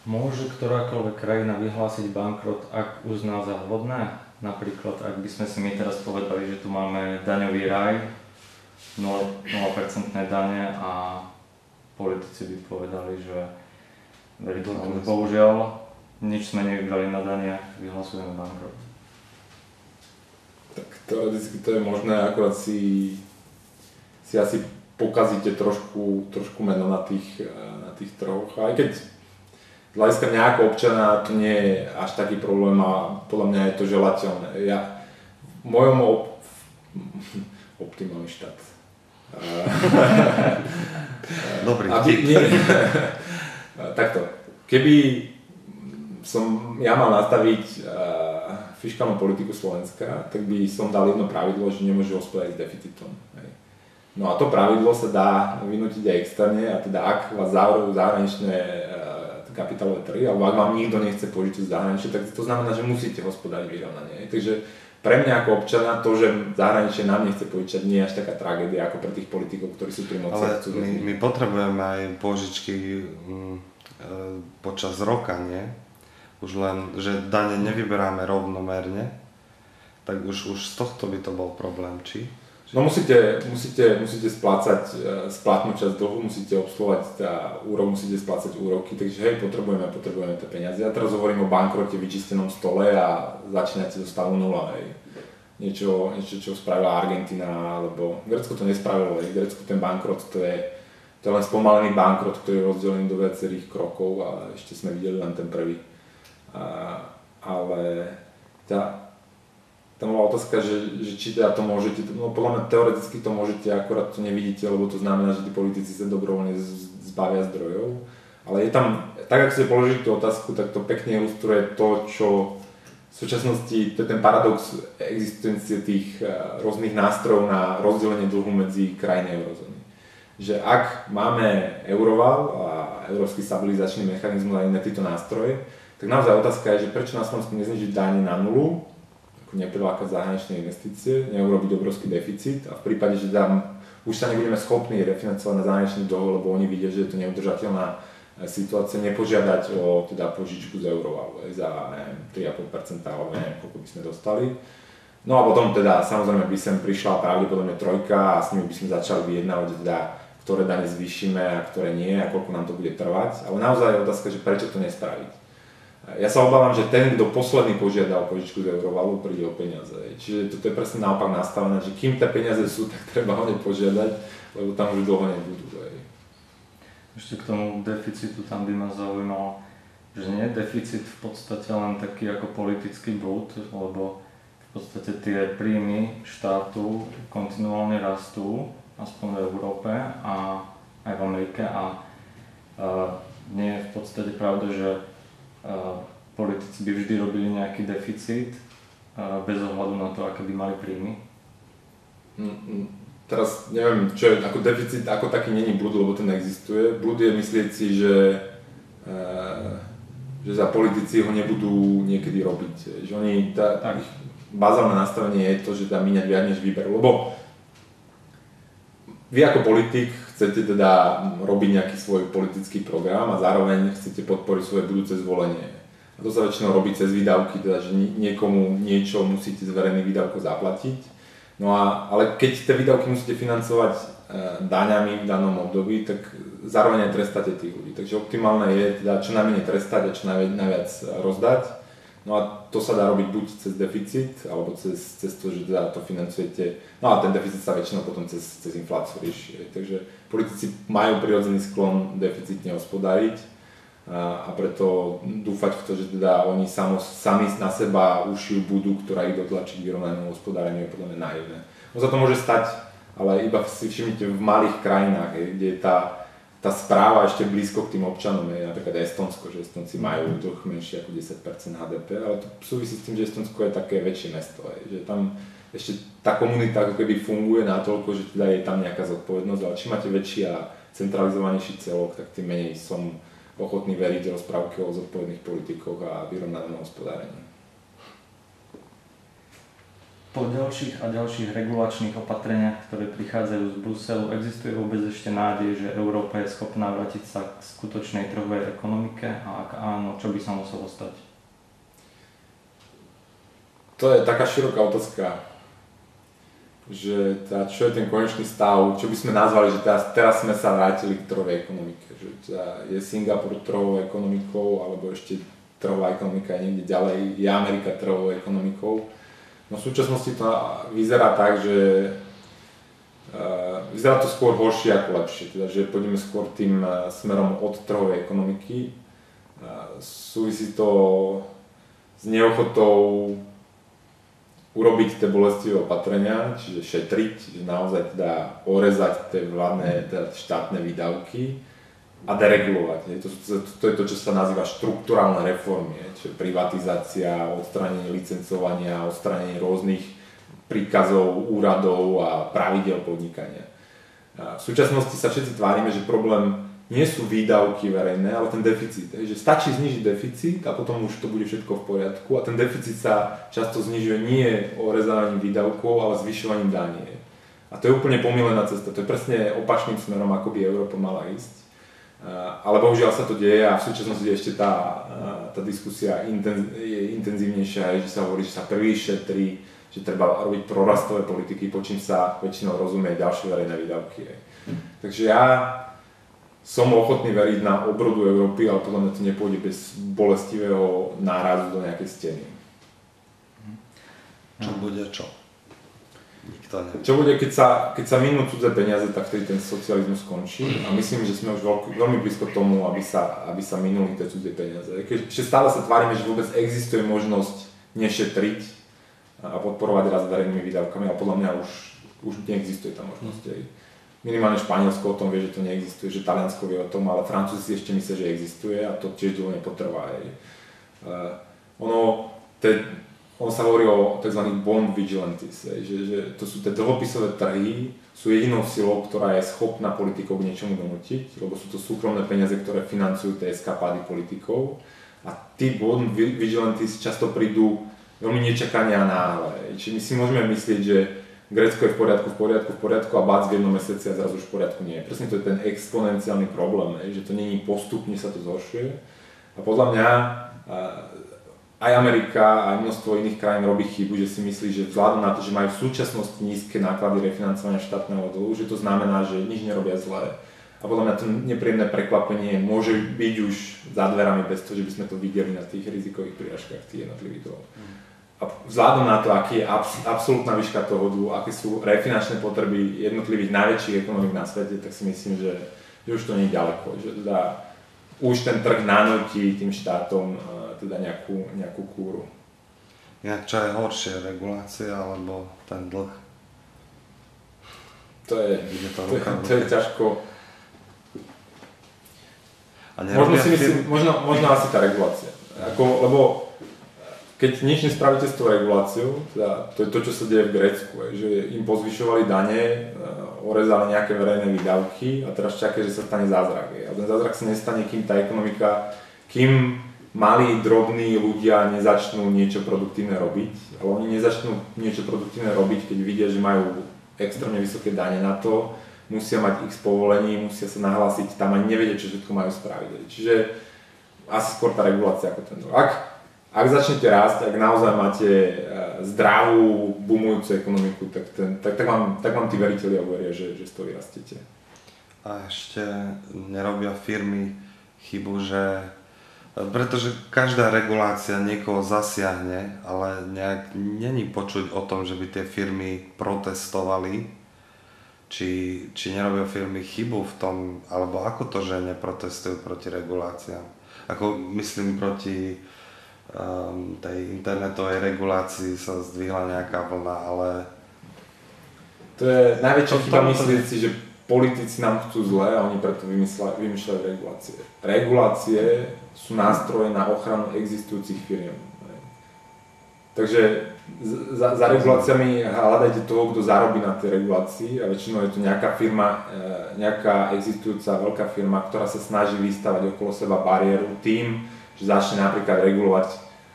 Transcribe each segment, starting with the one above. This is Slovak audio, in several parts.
Môže ktorákoľvek krajina vyhlásiť bankrot, ak uzná za vhodné? Napríklad, ak by sme si my teraz povedali, že tu máme daňový raj, 0% dane a politici by povedali, že bohužiaľ nič sme nevybrali na daniach, vyhlasujeme bankrot. Tak teoreticky to je možné, akorát si asi pokazíte trošku meno na tých trhoch. Aj keď z hľadiska mňa ako občana to nie je až taký problém a podľa mňa je to želateľné. V mojom optimálny štát. Dobrý takto. Keby som ja mal nastaviť fiškálnu politiku Slovenska, tak by som dal jedno pravidlo, že nemôže hospodáriť s deficitom. Hej. No a to pravidlo sa dá vynútiť aj externe, a teda ak vás zavrú zahraničné kapitálové trhy, alebo ak vám nikto nechce požičať z zahraničia, tak to znamená, že musíte hospodáriť vyrovnanie. Takže pre mňa ako občana to, že zahraničie nám nechce požičať, nie je až taká tragédia ako pre tých politikov, ktorí sú pri moci. Ale my potrebujeme aj požičky počas roka, nie? Už len, že dane nevyberáme rovnomerne, tak už z tohto by to bol problém, či? No musíte splácať splatnú časť dlhu, musíte obsluhovať úrok, musíte splácať úroky, takže hej, potrebujeme tie peniaze. Ja teraz hovorím o bankrote, vyčistenom stole a začínate do stavu 0, hej. Niečo, čo spravila Argentína, alebo Grécko to nespravilo, hej. Grécko ten bankrot, to je len spomalený bankrot, ktorý je rozdelený do viacerých krokov a ešte sme videli len ten prvý. Ale tam bola otázka, že či teda to môžete, no podľa mňa teoreticky to môžete, akorát to nevidíte, lebo to znamená, že tí politici sa dobrovoľne zbavia zdrojov. Ale je tam, tak ako ste položili tú otázku, tak to pekne ilustruje to, čo v súčasnosti, to je ten paradox existencie tých rôznych nástrojov na rozdelenie dlhu medzi krajiny eurozóny. Že ak máme Euroval a Európsky stabilizačný mechanizmus a iné tieto nástroje, tak naozaj otázka je, že prečo na Slovensku neznižiť daň na nulu, neprilákať zahraničné investície, neurobiť obrovský deficit a v prípade, že tam už sa nebudeme schopní refinancovať na zahraničný dlh, lebo oni vidia, že je to neudržateľná situácia, nepožiadať o teda požičku z Eurovalu za 3,5% alebo neviem, koľko by sme dostali. No a potom teda samozrejme by sem prišla pravdepodobne trojka a s nimi by sme začali vyjednávať teda, ktoré dane zvýšime a ktoré nie a koľko nám to bude trvať. Ale naozaj je otázka, že prečo to nespraviť. Ja sa obávam, že ten, kto posledný požiadal požičku z Eurovalu, príde o peniaze. Čiže toto je presne naopak nastavené, že kým tie peniaze sú, tak treba ho nepožiadať, lebo tam už dlho nebudú. Ešte k tomu deficitu, tam by ma zaujímalo, že nie je deficit v podstate len taký ako politický blúd, lebo v podstate tie príjmy štátu kontinuálne rastú, aspoň v Európe a aj v Amerike a nie je v podstate pravda, že politici by vždy robili nejaký deficit bez ohľadu na to, aké by mali príjmy. Teraz neviem, čo je ako deficit, ako taký není blúd, lebo ten existuje. Blúd je myslieť si, že za politici ho nebudú niekedy robiť. Že oni, ich bazálne nastavenie je to, že dá míňať viac než výber, lebo vy ako politik chcete teda robiť nejaký svoj politický program a zároveň chcete podporiť svoje budúce zvolenie. A to sa väčšinou robí cez výdavky, teda že niekomu niečo musíte z verejných výdavkov zaplatiť. No ale keď tie výdavky musíte financovať daňami v danom období, tak zároveň aj trestáte tých ľudí. Takže optimálne je teda čo najmenej trestať a čo najviac rozdať. No a to sa dá robiť buď cez deficit, alebo cez to, že teda to financujete, no a ten deficit sa väčšinou potom cez infláciu rieši. Takže politici majú prirodzený sklon deficitne hospodáriť a preto dúfať v to, že teda oni sami na seba ušijú budu, ktorá ich dotlačí k vyrovnanému hospodáreniu, je podľa mňa naivné. No sa to môže stať, ale iba si všimnite v malých krajinách, kde je tá správa ešte blízko k tým občanom, je napríklad Estonsko, že Estonci majú dlh menšie ako 10% HDP, ale to súvisí s tým, že Estonsko je také väčšie mesto, že tam ešte tá komunita ako keby funguje natoľko, že teda je tam nejaká zodpovednosť, ale čím máte väčší a centralizovanejší celok, tak tým menej som ochotný veriť rozprávke o zodpovedných politikoch a vyrovnanom hospodárení. Po ďalších a ďalších regulačných opatreniach, ktoré prichádzajú z Bruselu, existuje vôbec ešte nádej, že Európa je schopná vrátiť sa k skutočnej trhovej ekonomike a ak áno, čo by sa muselo stať? To je taká široká otázka, že čo je ten konečný stav, čo by sme nazvali, že teraz sme sa vrátili k trhovej ekonomike, že je Singapur trhovou ekonomikou, alebo ešte trhová ekonomika je niekde ďalej, je Amerika trhovou ekonomikou. No v súčasnosti to vyzerá tak, že vyzerá to skôr horšie ako lepšie, teda že pôjdeme skôr tým smerom od trhovej ekonomiky. Súvisí to s neochotou urobiť tie bolestivé opatrenia, čiže šetriť, že naozaj teda orezať tie vládne, teda štátne výdavky a deregulovať. To je to, čo sa nazýva štrukturálne reformy, čiže privatizácia, odstránenie licencovania, odstránenie rôznych príkazov, úradov a pravidiel podnikania. V súčasnosti sa všetci tvárime, že problém nie sú výdavky verejné, ale ten deficit. Že stačí znižiť deficit a potom už to bude všetko v poriadku a ten deficit sa často znižuje nie orezávaním výdavkov, ale zvyšovaním daní. A to je úplne pomýlená cesta, to je presne opačným smerom, ako by Európa mala ísť. Ale bohužiaľ sa to deje a v súčasnosti ešte tá diskusia je intenzívnejšia, že sa hovorí, že sa príliš šetrí, že treba robiť prorastové politiky, po čím sa väčšinou rozumie ďalšie verejné výdavky. Takže ja som ochotný veriť na obrodu Európy, ale podľa mňa to nepôjde bez bolestivého nárazu do nejakej steny. Čo bude čo? Nikto nevie. Čo bude, keď sa minú cudzé peniaze, tak vtedy ten socializmus skončí a myslím, že sme už veľmi blízko tomu, aby sa minuli tie cudzie peniaze. Ešte stále sa tvárime, že vôbec existuje možnosť nešetriť a podporovať rast verejnými výdavkami, ale podľa mňa už neexistuje tá možnosť. Minimálne Španielsko o tom vie, že to neexistuje, že Taliansko vie o tom, ale Francúzi si ešte myslia, že existuje a to tiež dlho nepotrvá. Ono sa hovorí o tzv. Bond vigilantes, že to sú tie dlhopisové trhy, sú jedinou silou, ktorá je schopná politikov k niečomu donútiť, lebo sú to súkromné peniaze, ktoré financujú tie eskapády politikov. A tí Bond vigilantes často prídu veľmi nečakane a náhle. Čiže my si môžeme myslieť, že Grécko je v poriadku a bác v jednom mesiaci a zrazu už v poriadku nie je. Presne to je ten exponenciálny problém, že to nie je postupne sa to zhoršuje. A podľa mňa aj Amerika, aj množstvo iných krajín robí chybu, že si myslí, že vzhľadom na to, že majú v súčasnosti nízke náklady refinancovania štátneho dlhu, že to znamená, že nič nerobia zlé. A podľa mňa to nepríjemné prekvapenie môže byť už za dverami bez toho, že by sme to videli na tých rizikových prírážkach tých jednotlivých dlhov. A vzhľadom na to, aký je absolútna výška toho dlhu, aké sú refinančné potreby jednotlivých najväčších ekonomík na svete, tak si myslím, že už to nie je ďaleko. Že teda už ten trh nanúti tým štátom teda nejakú kúru. Inak čo je horšie, regulácia alebo ten dlh? To je ťažko. Možno asi tá regulácia. Lebo keď nič nespravíte s tou reguláciou, teda to je to, čo sa deje v Grécku, že im pozvyšovali dane, orezali nejaké verejné výdavky a teraz čaká, že sa stane zázrak. A ten zázrak sa nestane, kým malí, drobní ľudia nezačnú niečo produktívne robiť. Ale oni nezačnú niečo produktívne robiť, keď vidia, že majú extrémne vysoké dane na to, musia mať x povolení, musia sa nahlásiť tam a nevedia, čo všetko majú spraviť. Čiže asi skôr tá regulácia ako ten. Ak začnete rásť, ak naozaj máte zdravú, boomujúcu ekonomiku, tak vám tí veritelia uveria, že z toho vyrastíte. A ešte nerobia firmy chybu, pretože každá regulácia niekoho zasiahne, ale nejak není počuť o tom, že by tie firmy protestovali, či nerobia firmy chybu v tom, alebo ako to, že neprotestujú proti reguláciám. Ako myslím proti tej internetovej regulácii sa zdvihla nejaká vlna, ale... To je najväčšia chyba myslieť si, že politici nám chcú zle a oni preto vymýšľajú regulácie. Regulácie sú nástroje na ochranu existujúcich firiem. Takže za reguláciami hľadajte toho, kto zarobí na tej regulácii a väčšinou je to nejaká firma, nejaká existujúca veľká firma, ktorá sa snaží vystavať okolo seba bariéru tým, že začne napríklad regulovať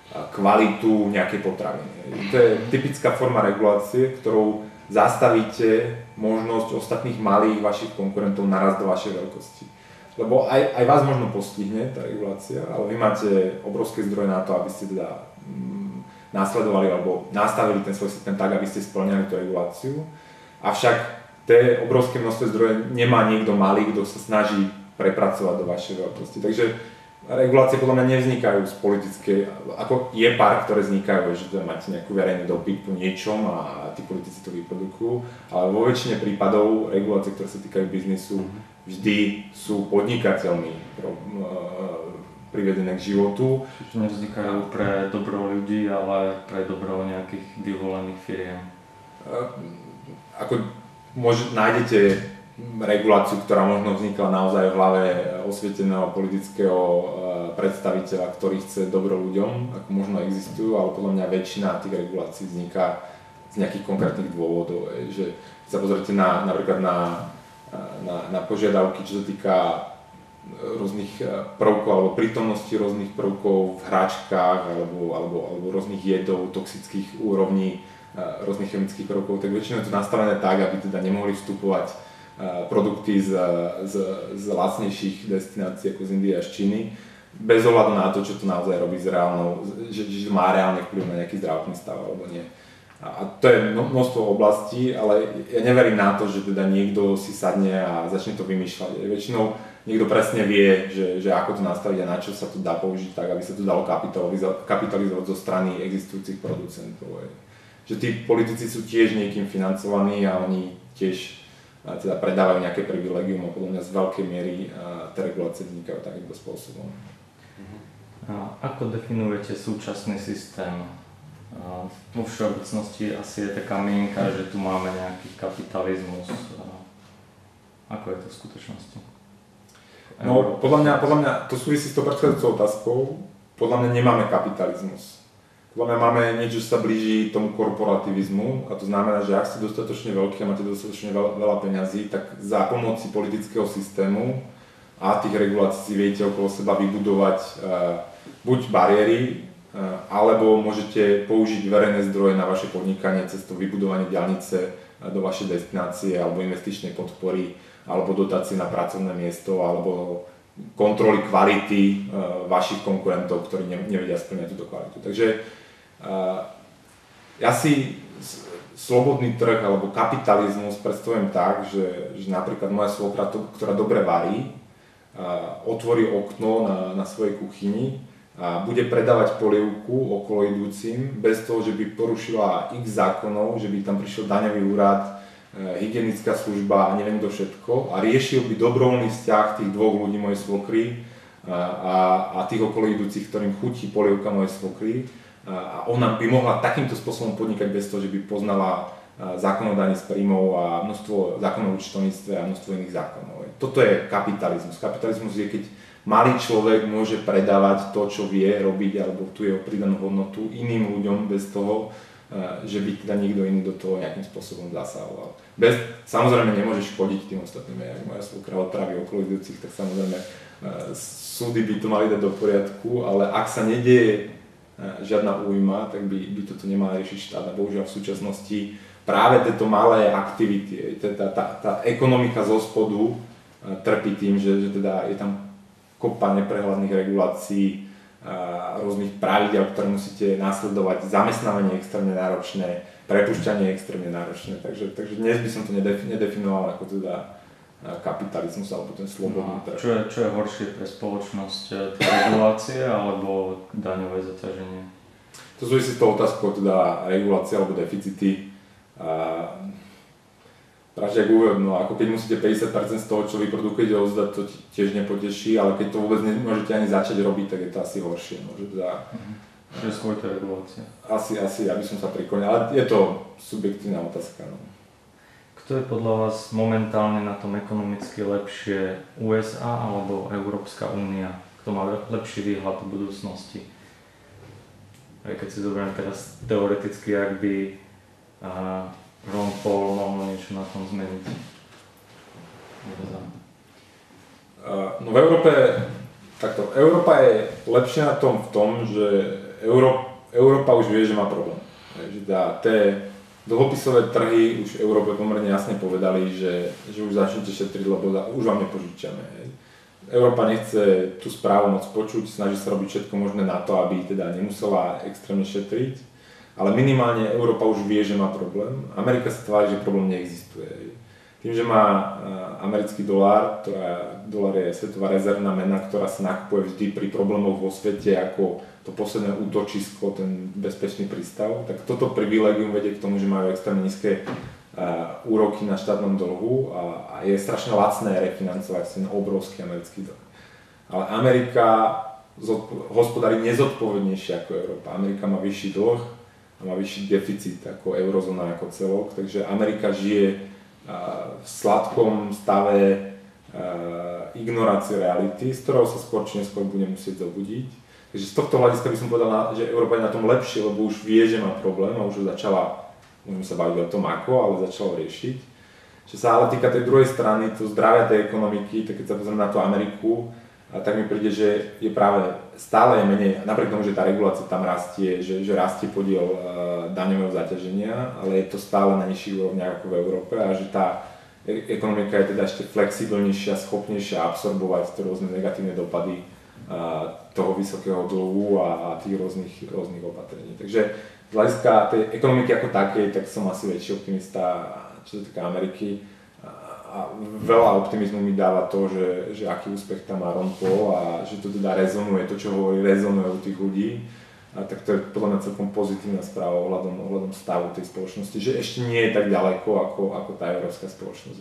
kvalitu nejakej potraviny. To je typická forma regulácie, ktorou zastavíte možnosť ostatných malých vašich konkurentov narazť do vašej veľkosti. Lebo aj vás možno postihne tá regulácia, ale vy máte obrovské zdroje na to, aby ste teda následovali alebo nastavili ten svoj systém tak, aby ste spĺňali tú reguláciu. Avšak tie obrovské množstvo zdroje nemá niekto malý, kto sa snaží prepracovať do vašej veľkosti. Takže regulácie podľa mňa nevznikajú z politickej, ako je pár, ktoré vznikajú, že máte nejakú verejný dopyt po niečom a tí politici to vyprodukujú, ale vo väčšine prípadov regulácie, ktoré sa týkajú biznisu, vždy sú podnikateľmi privedené k životu. Čiže nevznikajú pre dobro ľudí, ale pre dobro nejakých vyvolených firiem. Ako nájdete reguláciu, ktorá možno vznikla naozaj v hlave osvieteného politického predstaviteľa, ktorý chce dobro ľuďom, ako možno existujú, ale podľa mňa väčšina tých regulácií vzniká z nejakých konkrétnych dôvodov. Že sa pozrite napríklad na požiadavky, čo sa týka rôznych prvkov alebo prítomnosti rôznych prvkov v hračkách alebo rôznych jedov, toxických úrovní rôznych chemických prvkov, tak väčšinou je to nastavené tak, aby teda nemohli vstupovať produkty z lacnejších destinácií ako z Indie a z Číny, bez ohľadu na to, čo to naozaj robí s reálnou, že to má reálny vplyv na nejaký zdravotný stav alebo nie. A to je množstvo oblastí, ale ja neverím na to, že teda niekto si sadne a začne to vymýšľať. Väčšinou niekto presne vie, že ako to nastaviť a na čo sa to dá použiť tak, aby sa to dalo kapitalizovať zo strany existujúcich producentov. Že tí politici sú tiež niekým financovaní a oni tiež teda predávajú nejaké privilegium a podľa mňa z veľkej miery tie regulácie vznikajú takýmto spôsobom. A ako definujete súčasný systém? Vo všeobecnosti asi je taká mienka, že tu máme nejaký kapitalizmus. Ako je to v skutočnosti? No, podľa mňa to súvisí s tou predchádzajúcou otázkou. Podľa mňa nemáme kapitalizmus. Podľa mňa máme niečo, čo sa blíži tomu korporativizmu a to znamená, že ak ste dostatočne veľký a máte dostatočne veľa peňazí, tak za pomoci politického systému a tých regulácií viete okolo seba vybudovať buď bariéry, alebo môžete použiť verejné zdroje na vaše podnikanie cez to vybudovanie diaľnice do vašej destinácie alebo investičnej podpory alebo dotácie na pracovné miesto alebo kontroly kvality vašich konkurentov, ktorí nevedia splňať túto kvalitu. Takže ja si slobodný trh alebo kapitalizmus predstavujem tak, že napríklad moja svokra, ktorá dobre varí, otvorí okno na svojej kuchyni a bude predávať polievku okolo idúcim bez toho, že by porušila x zákonov, že by tam prišiel daňový úrad, hygienická služba a neviem kto všetko a riešil by dobrovoľný vzťah tých dvoch ľudí mojej svokry a tých okolo idúcich, ktorým chutí polievka mojej svokry a ona by mohla takýmto spôsobom podnikať bez toho, že by poznala zákon o daní z príjmov a množstvo zákonov o účtovníctve a množstvo iných zákonov. Toto je kapitalizmus. Kapitalizmus je, keď malý človek môže predávať to, čo vie robiť alebo tú jeho pridanú hodnotu iným ľuďom bez toho, že by teda nikto iný do toho nejakým spôsobom zasahoval. Samozrejme nemôže škodiť tým ostatným, ak moja svokra otrávi okolo idúcich, tak samozrejme súdy by to mali dať do poriadku, ale ak sa nedieje žiadna újma, tak by toto nemal riešiť štát. A bohužiaľ v súčasnosti práve tieto malé aktivity, tá ekonomika zo spodu trpí tým, že teda je tam kopa neprehľadných regulácií, rôznych pravidel, ktoré musíte nasledovať, zamestnávanie extrémne náročné, prepušťanie extrémne náročné, takže dnes by som to nedefinoval ako teda kapitalizmus alebo ten slobodný trh. Čo je horšie pre spoločnosť, regulácie alebo daňové zaťaženie? To súvisí s tou otázkou teda regulácie alebo deficity. Práve ako keď musíte 50% z toho, čo vyprodukujete, ozdať, to tiež nepoteší, ale keď to vôbec nemôžete ani začať robiť, tak je to asi horšie. Čiže skôr to je regulácia. Asi ja by som sa priklonil, ale je to subjektívna otázka. No. Kto je podľa vás momentálne na tom ekonomicky lepšie, USA alebo Európska únia? Kto má lepší výhľad do budúcnosti? Aj keď si zoberiem teraz teoreticky, ak by Ron Paul mohol niečo na tom zmeniť. No v Európe, Európa je lepšia na tom v tom, že Európa už vie, že má problém. Že tie dlhopisové trhy už v Európe pomerne jasne povedali, že už začnete šetriť, lebo už vám nepožičame. Európa nechce tú správu moc počuť, snaží sa robiť všetko možné na to, aby teda nemusela extrémne šetriť, ale minimálne Európa už vie, že má problém. Amerika sa tvári, že problém neexistuje. Tým, že má americký dolár, dolár je svetová rezervná mena, ktorá sa nakupuje vždy pri problémoch vo svete ako to posledné útočisko, ten bezpečný prístav, tak toto privilegium vedie k tomu, že majú extrémne nízke úroky na štátnom dlhu a je strašne lacné refinancovať ten obrovský americký dlh. Ale Amerika hospodári nezodpovednejšie ako Európa. Amerika má vyšší dlh a má vyšší deficit ako eurozóna ako celok, takže Amerika žije v sladkom stave ignorácie reality, z ktorého sa skôr či neskôr bude musieť zobudiť. Takže z tohto hľadiska by som povedal, že Európa je na tom lepšie, lebo už vie, že má problém a už ho začala, môžeme sa baviť o tom ako, ale začala riešiť. Čo sa ale týka tej druhej strany, to zdravia tej ekonomiky, tak keď sa pozrieme na tú Ameriku, tak mi príde, že je práve stále menej, napriek tomu, že tá regulácia tam rastie, že rastie podiel daňového zaťaženia, ale je to stále na nižších úrovniach ako v Európe a že tá ekonomika je teda ešte flexibilnejšia, schopnejšia absorbovať tie rôzne negatívne dopady toho vysokého dlhu a tých rôznych opatrení. Takže z hľadiska tej ekonomiky ako takej, tak som asi väčší optimista, čo sa týka Ameriky. A veľa optimizmu mi dáva to, že aký úspech tam má Ron Paul a že to teda rezonuje, to čo hovorí, rezonuje u tých ľudí. A tak to je podľa mňa celkom pozitívna správa ohľadom stavu tej spoločnosti, že ešte nie je tak ďaleko ako tá európska spoločnosť.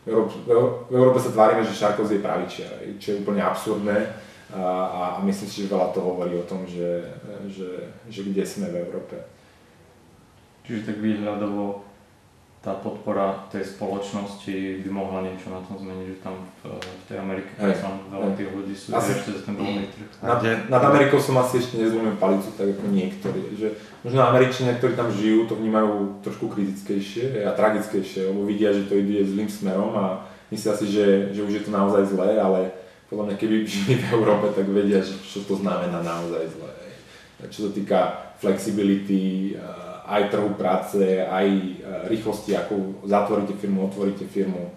V Európe sa tvárime, že Sarkozy je pravičiar, čo je úplne absurdné a myslím si, že veľa to hovorí o tom, že kde sme v Európe. Čiže tak výhľadovo tá podpora tej spoločnosti by mohla niečo na tom zmeniť, že tam v tej Amerike, keď som veľa tých ľudí sú ešte za ten voľný trh. Nad Amerikou som asi ešte nezlomil palicu, tak ako niektorí. Že možno Američania, ktorí tam žijú, to vnímajú trošku kritickejšie a tragickejšie, lebo vidia, že to ide zlým smerom a myslia si, že už je to naozaj zlé, ale podľa mňa, keby žili v Európe, tak vedia, že čo to znamená naozaj zlé. Čo sa týka flexibility, aj trhu práce, aj rýchlosti, ako zatvoríte firmu, otvoríte firmu.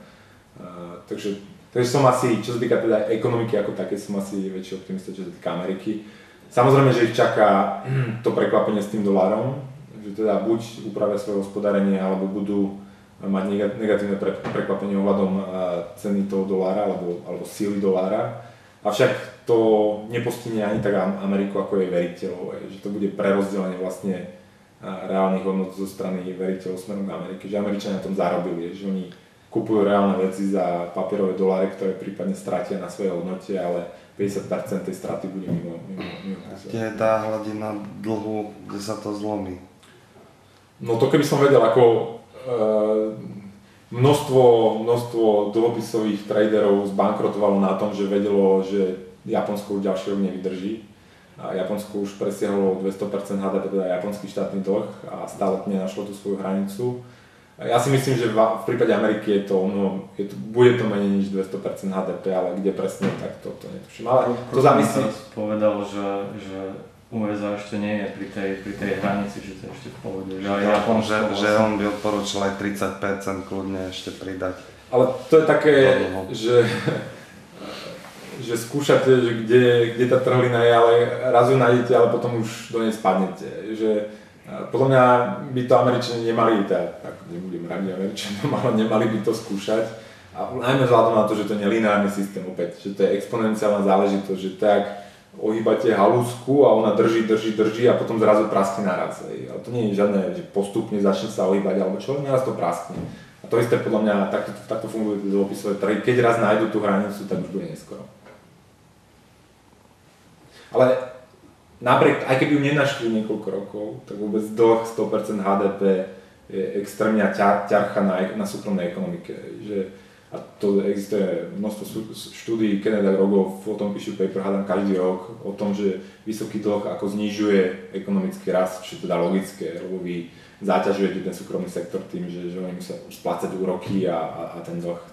Takže som asi, čo sa týka teda ekonomiky ako také, som asi väčší optimista, čo sa týka Ameriky. Samozrejme, že ich čaká to prekvapenie s tým dolárom, že teda buď upravia svoje hospodárenie, alebo budú mať negatívne prekvapenie ohľadom ceny toho dolára, alebo síly dolára. Avšak to nepostihne ani tak Ameriku, ako jej veriteľov, že to bude prerozdelenie vlastne reálnych hodnot zo strany veriteľov smerom k Amerike, že Američania na tom zarobili, že oni kupujú reálne veci za papierové doláre, ktoré prípadne stratia na svojej hodnote, ale 50% tej straty bude mimo. Kde je tá hladina dlhu, kde sa to zlomí? No to keby som vedel, ako množstvo dlhopisových traderov zbankrotovalo na tom, že vedelo, že Japonsko už ďalší rok nevydrží. A Japonsko už presiahlo 200% HDP, teda japonský štátny dlh a stále nenašlo tú svoju hranicu. Ja si myslím, že v prípade Ameriky bude to menej než 200% HDP, ale kde presne, tak to netuším. Ale to závisí. Povedal, že USA ešte nie je pri tej hranici, že to je ešte v pohode. Že on by odporučil aj 30% kľudne ešte pridať. Ale to je také, že skúšate, že kde tá trhlina je, ale raz ju nájdete, ale potom už do nej spadnete. Že podľa mňa by to Američania nemali, tak nebudem radi Američanom, ale nemali by to skúšať. A najmä vzhľadom na to, že to nie je lineárny systém opäť, že to je exponenciálna záležitosť, že tak ohýbate halúsku a ona drží a potom zrazu praskne naraz. Ale to nie je žiadne, že postupne začne sa ohýbať alebo čo, naraz to praskne. A to isté podľa mňa, takto fungujú tie dlhopisové trhy. Keď raz nájdu tú hranicu, tak už bude neskoro. Ale napriek, aj keby ju nenašli niekoľko rokov, tak vôbec dlh 100% HDP je extrémne ťarcha na súkromnej ekonomike. A to existuje množstvo štúdií, Kennedy a Rogov o tom píšu paper, hádam každý rok, o tom, že vysoký dlh ako znižuje ekonomický rast, čo je teda logické, lebo vy zaťažujete ten súkromný sektor tým, že oni musia splácať úroky a ten dlh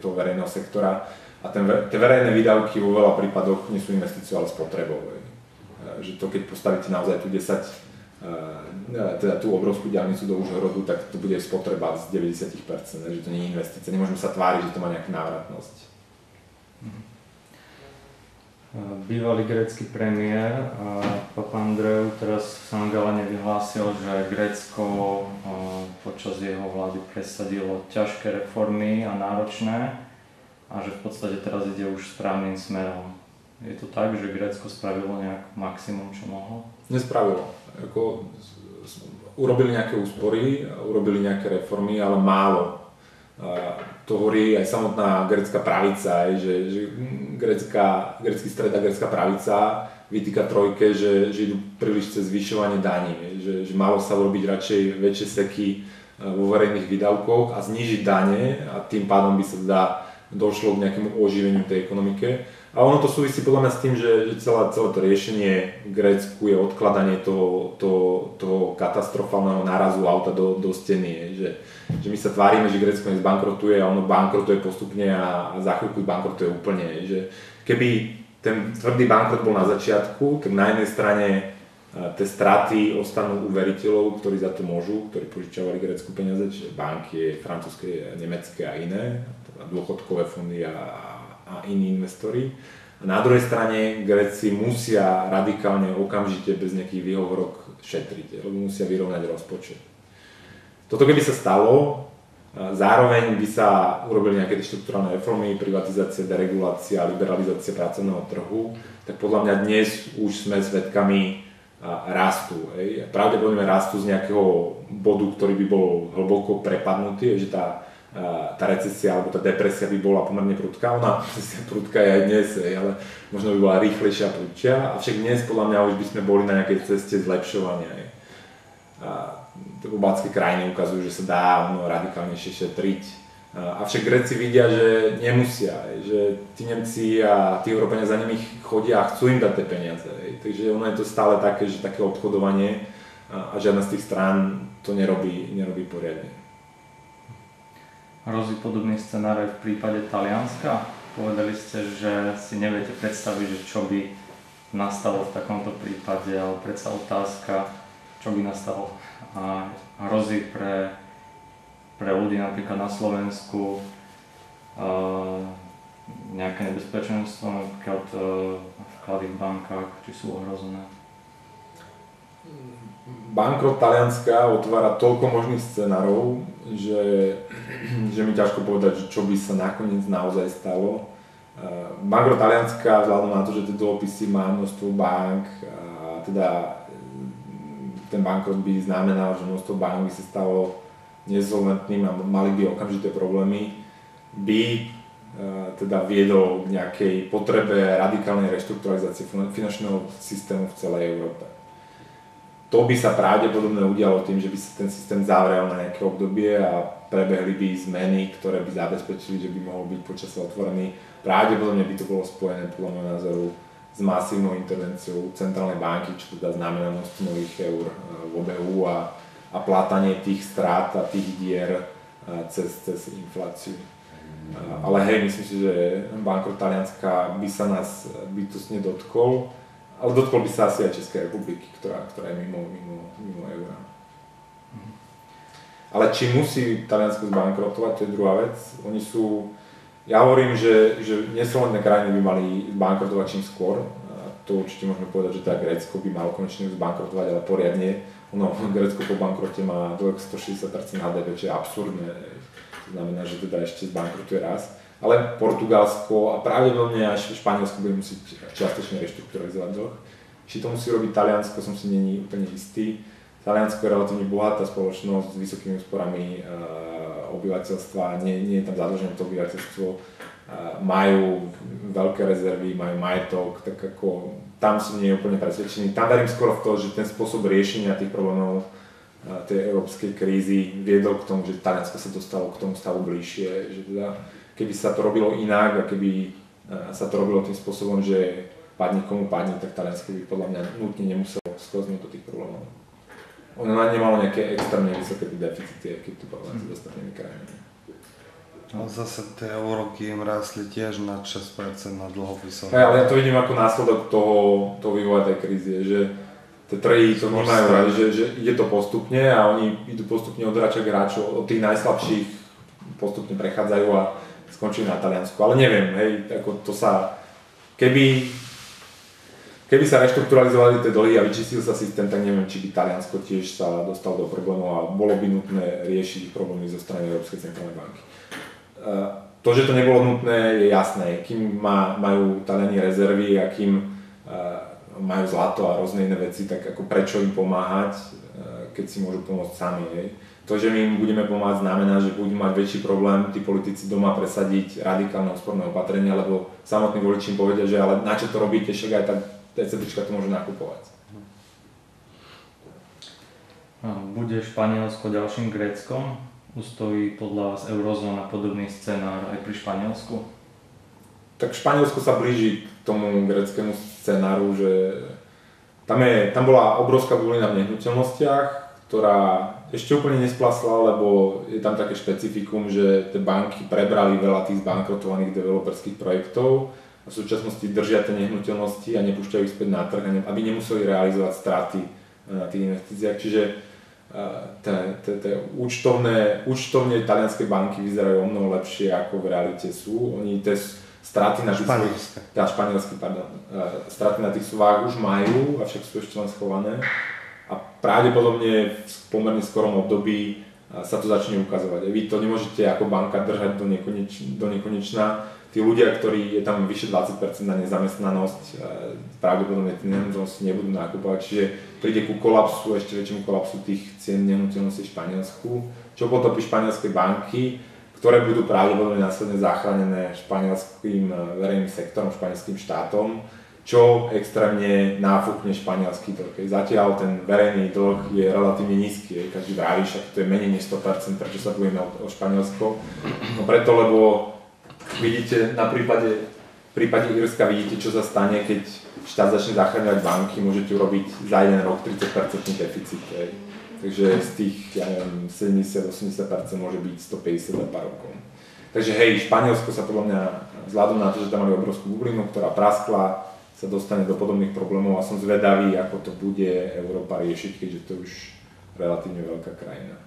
toho verejného sektora. A tie verejné výdavky vo veľa prípadoch nie sú investíciou, ale spotrebou. že to keď postavíte naozaj tu 10, teda tú obrovskú diaľnicu do Užhorodu, tak to bude spotreba z 90%, že to nie je investícia. Nemôžeme sa tváriť, že to má nejakú návratnosť. Bývalý grécky premiér Papandreou teraz v Sangalene vyhlásil, že Grécko počas jeho vlády presadilo ťažké reformy a náročné a že v podstate teraz ide už správnym smerom. Je to tak, že Grécko spravilo nejak maximum, čo mohlo? Nespravilo. Urobili nejaké úspory, urobili nejaké reformy, ale málo. To hovorí aj samotná grécka pravica, že grécky stred a grécka pravica vytýka trojke, že idú príliš cez zvyšovanie daní, že malo sa urobiť radšej väčšie seky vo verejných výdavkoch a znížiť dane a tým pádom by sa teda došlo k nejakému oživeniu tej ekonomike. A ono to súvisí podľa mňa s tým, že celé to riešenie v Grécku je odkladanie toho katastrofálneho nárazu auta do steny. Že my sa tvárime, že Grécko nezbankrotuje a ono bankrotuje postupne a za chvíľku bankrotuje úplne. Že keby ten tvrdý bankrot bol na začiatku, tak na jednej strane tie straty ostanú u veriteľov, ktorí za to môžu, ktorí požičiavali Grécku peniaze, čiže banky, francúzske, nemecké a iné, dôchodkové fondy a iní investori. A na druhej strane Gréci musia radikálne okamžite bez nejakých výhovorok šetriť, lebo musia vyrovnať rozpočet. Toto keby sa stalo, zároveň by sa urobili nejaké štruktúrálne reformy, privatizácia, deregulácia, liberalizácia pracovného trhu, tak podľa mňa dnes už sme svedkami rastu. Pravdepodobne rastu z nejakého bodu, ktorý by bol hlboko prepadnutý, že tá recesia alebo tá depresia by bola pomerne prudká. Ona prudká je aj dnes, ale možno by bola rýchlejšia a prudšia. Avšak dnes podľa mňa už by sme boli na nejakej ceste zlepšovania. Pobaltské krajiny ukazujú, že sa dá radikálnejšie šetriť. Avšak Gréci vidia, že nemusia, že tí Nemci a tí Európania za nimi chodia a chcú im dať tie peniaze. Takže ono je to stále také, že také obchodovanie a žiadna z tých strán to nerobí poriadne. Hrozí podobný scenár aj v prípade Talianska? Povedali ste, že si neviete predstaviť, že čo by nastalo v takomto prípade, ale predsa otázka, čo by nastalo. A hrozí pre ľudí napríklad na Slovensku nejaké nebezpečenstvo, napríklad vklady v bankách, či sú ohrozené? Bankrot Talianska otvára toľko možných scenárov, že mi ťažko povedať, že čo by sa nakoniec naozaj stalo. Bankrot Talianska, vzhľadom na to, že tie dlhopisy má množstvo bank, a teda ten bankrot by znamenal, že množstvo bank by sa stalo nesolventným a mali by okamžité problémy, by teda viedol k nejakej potrebe radikálnej reštrukturalizácie finančného systému v celej Európe. To by sa pravdepodobne udialo tým, že by sa ten systém zavrel na nejaké obdobie a prebehli by zmeny, ktoré by zabezpečili, že by mohol byť počasie otvorený. Pravdepodobne by to bolo spojené podľa môjho názoru s masívnou intervenciou centrálnej banky, čo teda znamená množstvo nových eur v obehu a plátanie tých strát a tých dier cez infláciu. Ale hej, myslím si, že bankrot Talianska by sa nás bytostne dotkol. Ale dotkol by sa asi aj Českej republiky, ktorá je mimo eura. Ale či musí Taliansko zbankrotovať, to je druhá vec. Ja hovorím, že nesolventné krajiny by mali zbankrotovať čím skôr. To určite môžeme povedať, že teda Grécko by malo konečne zbankrotovať, ale poriadne. Grécko po bankrote má dlh 160% HDP, čo je absurdné. To znamená, že teda ešte zbankrotuje raz. Ale Portugalsko a pravdepodobne až Španielsko bude musieť čiastočne reštrukturalizovať dlh. Či to musí robiť Taliansko, som si není úplne istý. Taliansko je relatívne bohatá spoločnosť s vysokými úsporami obyvateľstva, nie je tam zadlžené to obyvateľstvo, majú veľké rezervy, majú majetok, tak ako tam som nie úplne presvedčený. Tam verím skoro v to, že ten spôsob riešenia tých problémov tej európskej krízy viedol k tomu, že Taliansko sa dostalo k tomu stavu bližšie, že teda keby sa to robilo inak a keby sa to robilo tým spôsobom, že padne komu padne, tak Taliansko by podľa mňa nutne nemuselo sklznúť do tých problémov. Ono nemalo nejaké extrémne vysoké deficity, keď to bolo s ostatnými krajinami. A zase tie úroky im rástli tiež na 6% na dlhopisov. Ale ja to vidím ako následok toho vývoja tej krízy, že tie trhy to vnímajú, že ide to postupne a oni idú postupne od hráča k hráču, od tých najslabších postupne prechádzajú a skončili na Taliansku. Ale neviem, hej, ako to sa, keby sa reštrukturalizovali tie dlhy a vyčistil sa systém, tak neviem, či by Taliansko tiež sa dostalo do problémov a bolo by nutné riešiť ich problémy zo strany Európskej centrálnej banky. To, že to nebolo nutné, je jasné. Kým majú Taliani rezervy a kým majú zlato a rôzne iné veci, tak ako prečo im pomáhať, keď si môžu pomôcť sami. Hej. To, že my im budeme pomáhať, znamená, že budú mať väčší problém tí politici doma presadiť radikálne úsporné opatrenia, lebo samotní voliči im povedia, že ale na čo to robíte, však aj tak ECBčka to môže nakupovať. Bude Španielsko ďalším Gréckom? Ustojí podľa vás eurozóna podobný scenár aj pri Španielsku? Tak Španielsko sa blíži k tomu gréckému scenáru, že tam bola obrovská bublina v nehnuteľnostiach, ktorá ešte úplne nesplasla, lebo je tam také špecifikum, že tie banky prebrali veľa tých zbankrotovaných developerských projektov a v súčasnosti držia tie nehnuteľnosti a nepúšťajú ich späť na trh, aby nemuseli realizovať straty na tých investíciách. Čiže účtovne talianské banky vyzerajú o mnoho lepšie, ako v realite sú. Oni tie straty na tých straty na tých súvách už majú, avšak sú ešte len schované. A pravdepodobne v pomerne skorom období sa to začne ukazovať. Vy to nemôžete ako banka držať do nekonečna. Tí ľudia, ktorí je tam vyše 20% na nezamestnanosť, pravdepodobne tie nehnuteľnosti nebudú nakupovať, čiže príde ku kolapsu, ešte väčšiemu kolapsu tých cien nehnuteľností v Španielsku, čo potopí španielské banky, ktoré budú pravdepodobne následne zachránené španielským verejným sektorom, španielským štátom, čo extrémne náfúkne španielský trh. Zatiaľ ten verejný dlh je relatívne nízky, každý vraví, však to je menej než 100%, prečo sa bojíme o Španielsko. No preto, lebo vidíte, na prípade Írska vidíte, čo sa stane, keď štát začne zachraňovať banky, môžete urobiť za jeden rok 30% deficit. Takže z tých, ja neviem, 70-80% môže byť 150 za pár rokov. Takže hej, Španielsko sa podľa mňa, vzhľadom na to, že tam mali obrovskú bublinu, ktorá praskla, sa dostane do podobných problémov a som zvedavý, ako to bude Európa riešiť, keďže to je už relatívne veľká krajina.